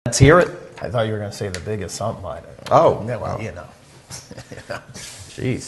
Let's hear it. I thought you were going to say the biggest something line. Oh. Yeah, well, you know. Jeez.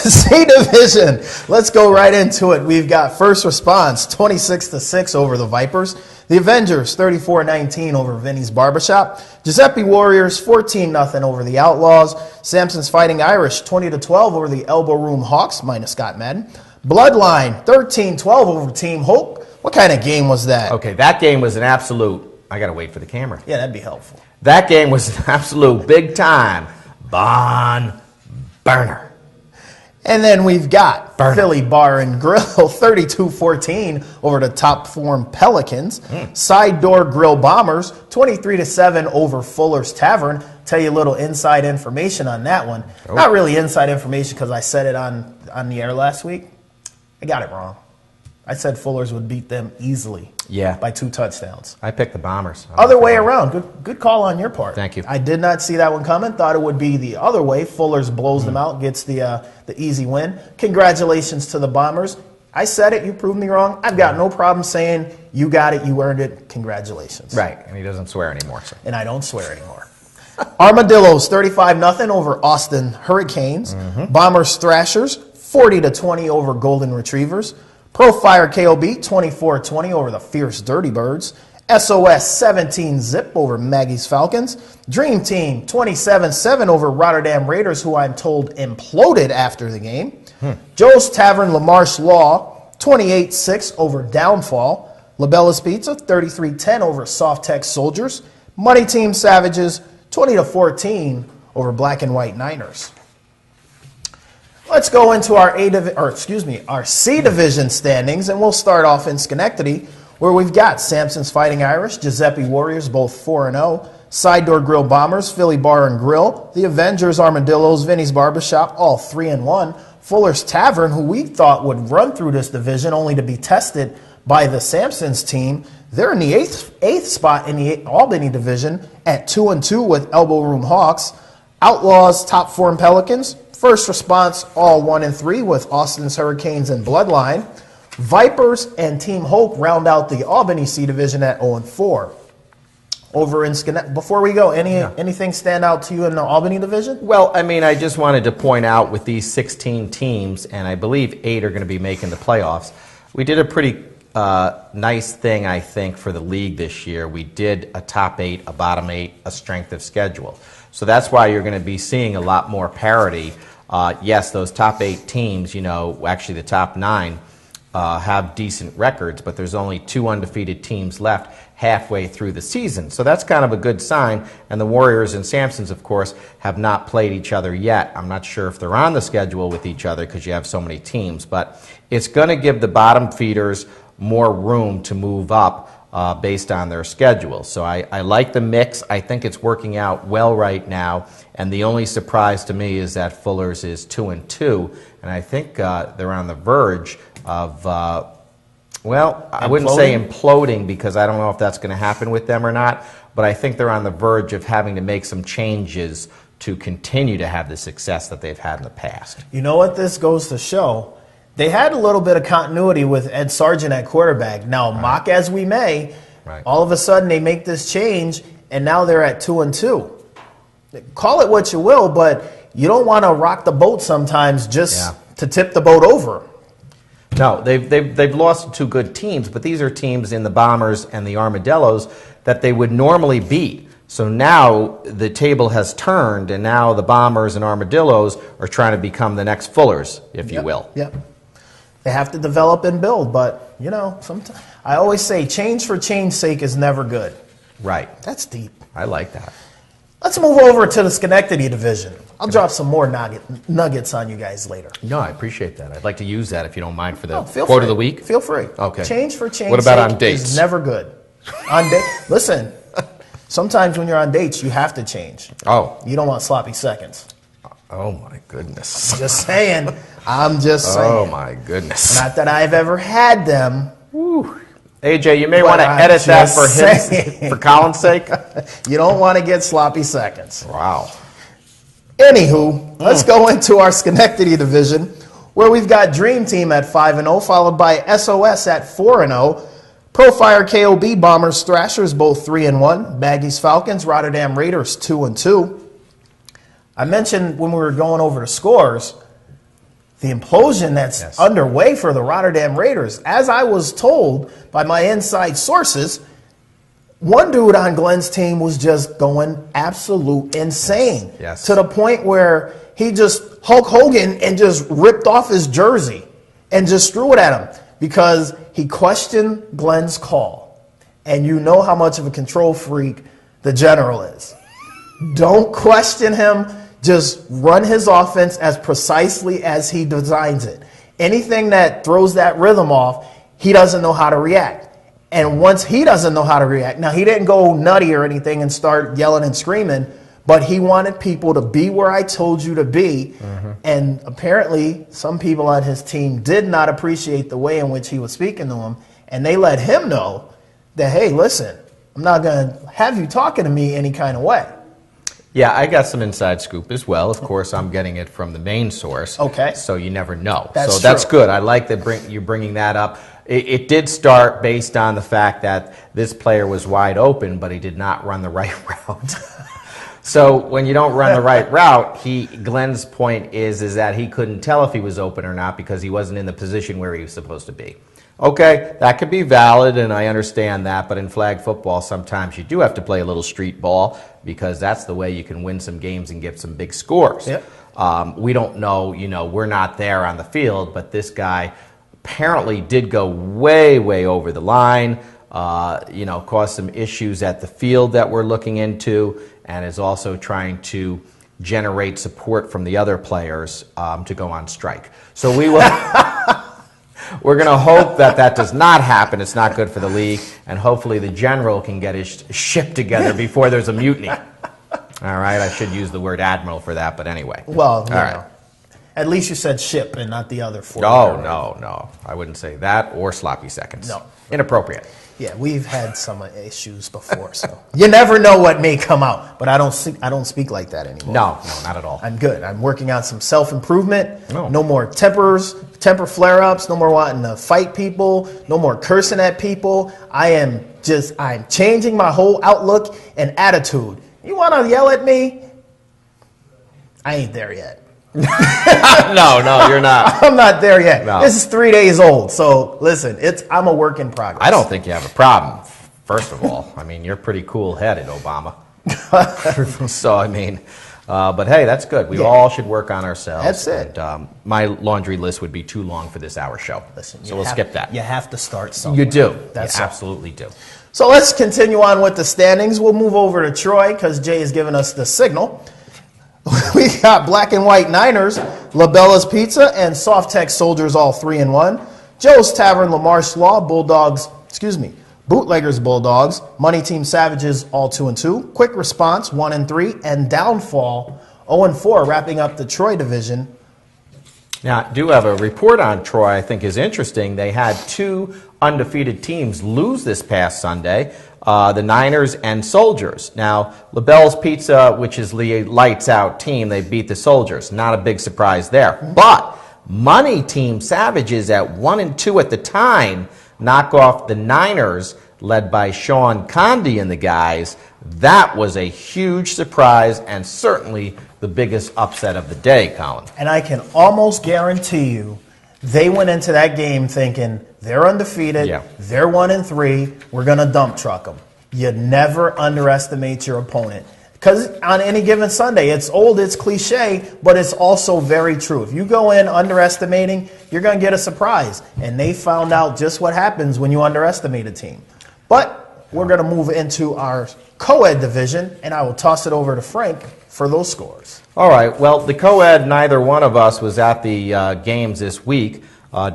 C Division. Let's go right into it. We've got First Response 26-6 over the Vipers. The Avengers 34-19 over Vinny's Barbershop. Giuseppe Warriors 14-0 over the Outlaws. Samson's Fighting Irish 20-12 over the Elbow Room Hawks minus Scott Madden. Bloodline 13-12 over Team Hope. What kind of game was that? Okay, that game was an absolute, I got to wait for the camera. Yeah, that'd be helpful. That game was an absolute big time barn burner. And then we've got Philly Bar and Grill 32-14 over the top form Pelicans. Side Door Grill Bombers 23-7 over Fuller's Tavern. Tell you a little inside information on that one. Oh. Not really inside information because I said it on the air last week. I got it wrong. I said Fuller's would beat them easily. Yeah. By 2 touchdowns. I picked the Bombers. Other way around. Good call on your part. Thank you. I did not see that one coming. Thought it would be the other way. Fuller's blows them out, gets the easy win. Congratulations to the Bombers. I said it. You proved me wrong. I've got no problem saying you got it. You earned it. Congratulations. Right. And he doesn't swear anymore. So. And I don't swear anymore. Armadillos 35-0 over Austin Hurricanes. Bombers Thrashers 40-20 over Golden Retrievers. Pro Fire KOB 24-20 over the Fierce Dirty Birds. SOS 17-0 over Maggie's Falcons. Dream Team 27-7 over Rotterdam Raiders, who I'm told imploded after the game. Joe's Tavern LaMarche Law 28-6 over Downfall. LaBella's Pizza 33-10 over Soft Tech Soldiers. Money Team Savages 20-14 over Black and White Niners. Let's go into our our C Division standings, and we'll start off in Schenectady, where we've got Samson's Fighting Irish, Giuseppe Warriors, both 4-0, Side Door Grill Bombers, Philly Bar and Grill, the Avengers Armadillos, Vinny's Barbershop, all 3-1, Fuller's Tavern, who we thought would run through this division, only to be tested by the Samson's team. They're in the eighth spot in the Albany division at 2-2 with Elbow Room Hawks. Outlaws top form Pelicans. First Response, all 1-3 with Austin's Hurricanes and Bloodline. Vipers and Team Hope round out the Albany C Division at 0-4. Over in Schenectady, before we go, anything stand out to you in the Albany Division? Well, I mean, I just wanted to point out with these 16 teams, and I believe 8 are going to be making the playoffs, we did a pretty nice thing, I think, for the league this year. We did a top 8, a bottom 8, a strength of schedule. So that's why you're going to be seeing a lot more parity. Yes, those top 8 teams, actually the top 9 have decent records, but there's only 2 undefeated teams left halfway through the season. So that's kind of a good sign. And the Warriors and Samsons, of course, have not played each other yet. I'm not sure if they're on the schedule with each other because you have so many teams, but it's going to give the bottom feeders more room to move up based on their schedule. So I like the mix. I think it's working out well right now. And the only surprise to me is that Fuller's is 2-2. And I think they're on the verge of, well, I wouldn't say imploding because I don't know if that's going to happen with them or not. But I think they're on the verge of having to make some changes to continue to have the success that they've had in the past. You know what this goes to show? They had a little bit of continuity with Ed Sargent at quarterback. Now, mock as we may, all of a sudden they make this change, and now they're at 2-2. Call it what you will, but you don't want to rock the boat sometimes just to tip the boat over. No, they've lost 2 good teams, but these are teams in the Bombers and the Armadillos that they would normally beat. So now the table has turned, and now the Bombers and Armadillos are trying to become the next Fullers, if you will. Yep. They have to develop and build, but, sometimes I always say change for change's sake is never good. Right. That's deep. I like that. Let's move over to the Schenectady division. I'll drop some more nuggets on you guys later. No, I appreciate that. I'd like to use that if you don't mind for the quote of the week. Feel free. Okay. Change for change's What about sake on dates? is never good. Listen, sometimes when you're on dates, you have to change. Oh. You don't want sloppy seconds. Oh, my goodness. Just saying. I'm just saying. Oh, my goodness. Not that I've ever had them. Whew. AJ, you may want to edit that for his, for Colin's sake. You don't want to get sloppy seconds. Wow. Anywho, let's go into our Schenectady division, where we've got Dream Team at 5-0, followed by SOS at 4-0. Profire KOB, Bombers, Thrashers, both 3-1. Baggies, Falcons, Rotterdam Raiders, 2-2. I mentioned when we were going over the scores, the implosion that's underway for the Rotterdam Raiders. As I was told by my inside sources, one dude on Glenn's team was just going absolute insane. Yes. To the point where he just Hulk Hogan and just ripped off his jersey and just threw it at him because he questioned Glenn's call. And you know how much of a control freak the general is. Don't question him. Just run his offense as precisely as he designs it. Anything that throws that rhythm off, he doesn't know how to react. And once he doesn't know how to react, now he didn't go nutty or anything and start yelling and screaming, but he wanted people to be where I told you to be. Mm-hmm. And apparently some people on his team did not appreciate the way in which he was speaking to them. And they let him know that, hey, listen, I'm not going to have you talking to me any kind of way. Yeah, I got some inside scoop as well. Of course, I'm getting it from the main source. Okay. So you never know. That's That's good. I like that you bringing that up. It did start based on the fact that this player was wide open, but he did not run the right route. So when you don't run the right route, Glenn's point is that he couldn't tell if he was open or not because he wasn't in the position where he was supposed to be. Okay, that could be valid, and I understand that, but in flag football, sometimes you do have to play a little street ball because that's the way you can win some games and get some big scores. Yep. We don't know, we're not there on the field, but this guy apparently did go way, way over the line, caused some issues at the field that we're looking into, and is also trying to generate support from the other players to go on strike. So we will... We're going to hope that does not happen. It's not good for the league. And hopefully the general can get his ship together before there's a mutiny. All right, I should use the word admiral for that, but anyway. Well, right. At least you said ship and not the other four. No. I wouldn't say that or sloppy seconds. No. Inappropriate. Yeah, we've had some issues before, so you never know what may come out. But I don't speak like that anymore. No, not at all. I'm good. I'm working on some self-improvement. No more temper flare-ups. No more wanting to fight people. No more cursing at people. I'm changing my whole outlook and attitude. You want to yell at me? I ain't there yet. No, you're not. I'm not there yet. No. This is 3 days old. So listen, I'm a work in progress. I don't think you have a problem, first of all. I mean, you're pretty cool-headed, Obama. So, but hey, that's good. We all should work on ourselves. That's it. And, my laundry list would be too long for this hour show. Listen, so we'll skip that. You have to start somewhere. You do. That's you absolutely do. So let's continue on with the standings. We'll move over to Troy because Jay has given us the signal. We got Black and White Niners, LaBella's Pizza, and Soft Tech Soldiers all 3-1. Joe's Tavern, Lamarche Law, Bootleggers Bulldogs, Money Team Savages all 2-2. Quick Response 1-3, and Downfall 0-4, wrapping up the Troy division. Now, I do have a report on Troy I think is interesting. They had two undefeated teams lose this past Sunday, the Niners and Soldiers. Now, LaBelle's Pizza, which is the lights-out team, they beat the Soldiers. Not a big surprise there. But Money Team Savages at 1-2 at the time knock off the Niners, led by Sean Condy and the guys. That was a huge surprise and certainly the biggest upset of the day, Colin. And I can almost guarantee you they went into that game thinking they're undefeated, they're 1-3, we're going to dump truck them. You never underestimate your opponent. Because on any given Sunday, it's old, it's cliche, but it's also very true. If you go in underestimating, you're going to get a surprise. And they found out just what happens when you underestimate a team. But we're going to move into our co-ed division, and I will toss it over to Frank for those scores. All right. Well, the co-ed, neither one of us was at the games this week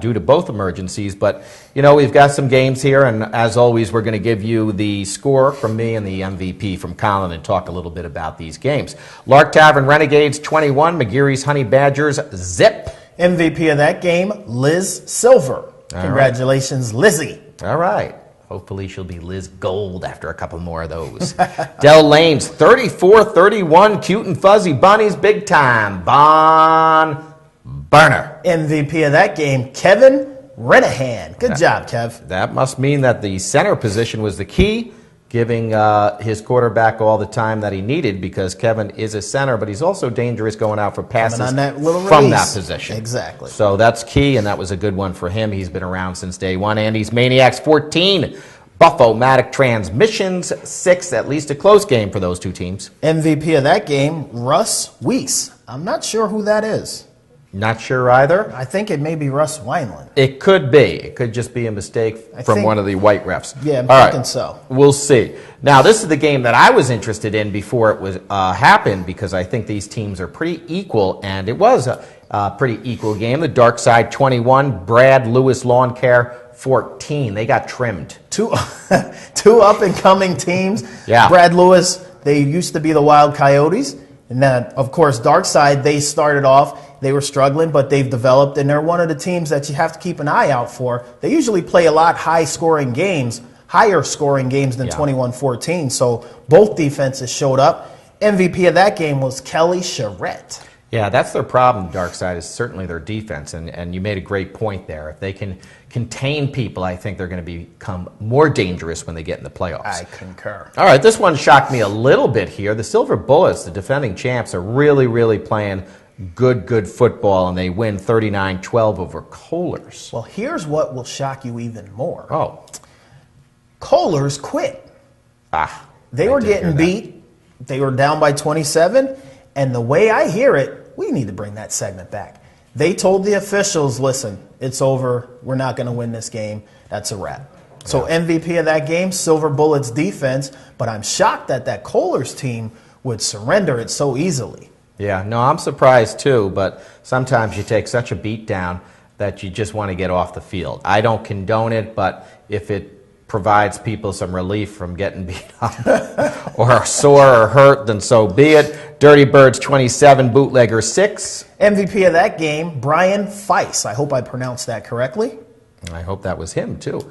due to both emergencies. But, we've got some games here, and as always, we're going to give you the score from me and the MVP from Colin and talk a little bit about these games. Lark Tavern Renegades 21, McGeary's Honey Badgers zip. MVP of that game, Liz Silver. Congratulations, Lizzie. All right. Hopefully she'll be Liz Gold after a couple more of those. Dell Lanes, 34-31, Cute and Fuzzy Bunnies, big time. Bon Burner. MVP of that game, Kevin Renahan. Good job, Kev. That must mean that the center position was the key, giving his quarterback all the time that he needed, because Kevin is a center, but he's also dangerous going out for passes on that little from release. that position. Exactly. So that's key, and that was a good one for him. He's been around since day one. Andy's Maniacs 14, Buffo-Matic Transmissions 6, at least a close game for those two teams. MVP of that game, Russ Weiss. I'm not sure who that is. Not sure either. I think it may be Russ Wineland. It could be. It could just be a mistake from one of the white refs. Yeah, I'm All thinking right. so. We'll see. Now, this is the game that I was interested in before it was happened, because I think these teams are pretty equal, and it was a pretty equal game. The Dark Side 21, Brad Lewis Lawn Care 14. They got trimmed. Two up-and-coming teams. Yeah. Brad Lewis, they used to be the Wild Coyotes. And then, of course, Dark Side, they started off, they were struggling, but they've developed, and they're one of the teams that you have to keep an eye out for. They usually play a lot high-scoring games, higher-scoring games than 21-14, so both defenses showed up. MVP of that game was Kelly Charette. Yeah, that's their problem, Dark Side, is certainly their defense, and you made a great point there. If they can contain people, I think they're going to become more dangerous when they get in the playoffs. I concur. All right, this one shocked me a little bit here. The Silver Bullets, the defending champs, are really, really playing good football, and they win 39-12 over Kohlers. Well, here's what will shock you even more. Oh. Kohlers quit. They I were did getting hear that. beat. They were down by 27, and the way I hear it, we need to bring that segment back. They told the officials, listen, it's over. We're not going to win this game. That's a wrap. So MVP of that game, Silver Bullets defense, but I'm shocked that that Kohlers team would surrender it so easily. Yeah, no, I'm surprised too, but sometimes you take such a beat down that you just want to get off the field. I don't condone it, but if it provides people some relief from getting beat up or sore or hurt, then so be it. Dirty Birds 27, Bootlegger 6. MVP of that game, Brian Feiss. I hope I pronounced that correctly. I hope that was him too.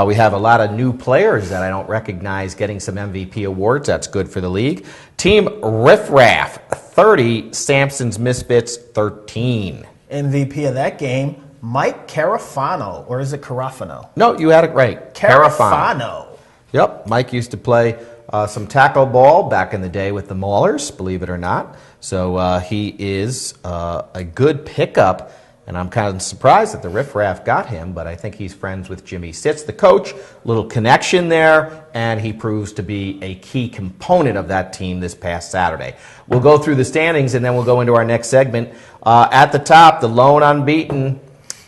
We have a lot of new players that I don't recognize getting some MVP awards. That's good for the league. Team Riff Raff 30, Samson's Misfits 13. MVP of that game, Mike Carafano, or is it Carafano? No, you had it right. Carafano. Yep, Mike used to play some tackle ball back in the day with the Maulers, believe it or not. So he is a good pickup, and I'm kind of surprised that the Riff Raff got him, but I think he's friends with Jimmy Sitz, the coach. Little connection there, and he proves to be a key component of that team this past Saturday. We'll go through the standings, and then we'll go into our next segment. At the top, the lone unbeaten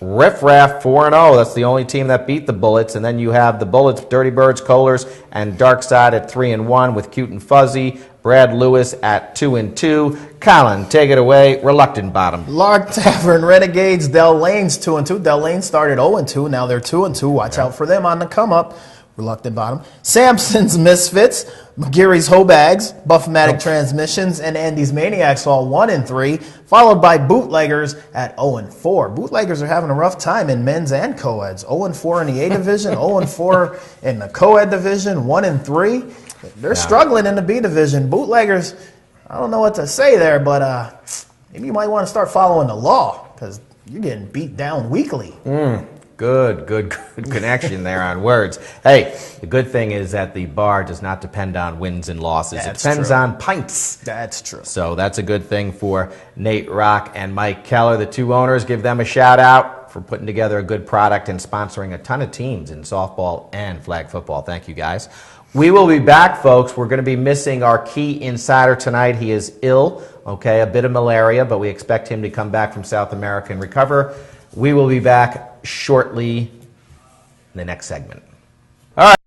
Riff Raff 4-0. That's the only team that beat the Bullets. And then you have the Bullets, Dirty Birds, Kohlers, and Dark Side at 3-1 with Cute and Fuzzy. Brad Lewis at 2-2. Colin, take it away. Reluctant bottom. Lark Tavern Renegades, Del Lane's 2-2. Del Lane started 0-2. Now they're 2-2. Watch out for them on the come up. Reluctant bottom. Samson's Misfits, McGarry's Hobags, Buff-Matic Transmissions, and Andy's Maniacs all 1-3, followed by Bootleggers at 0-4. Bootleggers are having a rough time in men's and co-eds. 0-4 in the A division, 0-4 in the co-ed division, 1-3. They're struggling in the B division. Bootleggers, I don't know what to say there, but maybe you might want to start following the law, because you're getting beat down weekly. Good connection there on words. Hey, the good thing is that the bar does not depend on wins and losses. That's it depends true. on pints. That's true. So that's a good thing for Nate Rock and Mike Keller, the two owners. Give them a shout out for putting together a good product and sponsoring a ton of teams in softball and flag football. Thank you, guys. We will be back, folks. We're going to be missing our key insider tonight. He is ill, okay, a bit of malaria, but we expect him to come back from South America and recover. We will be back shortly in the next segment.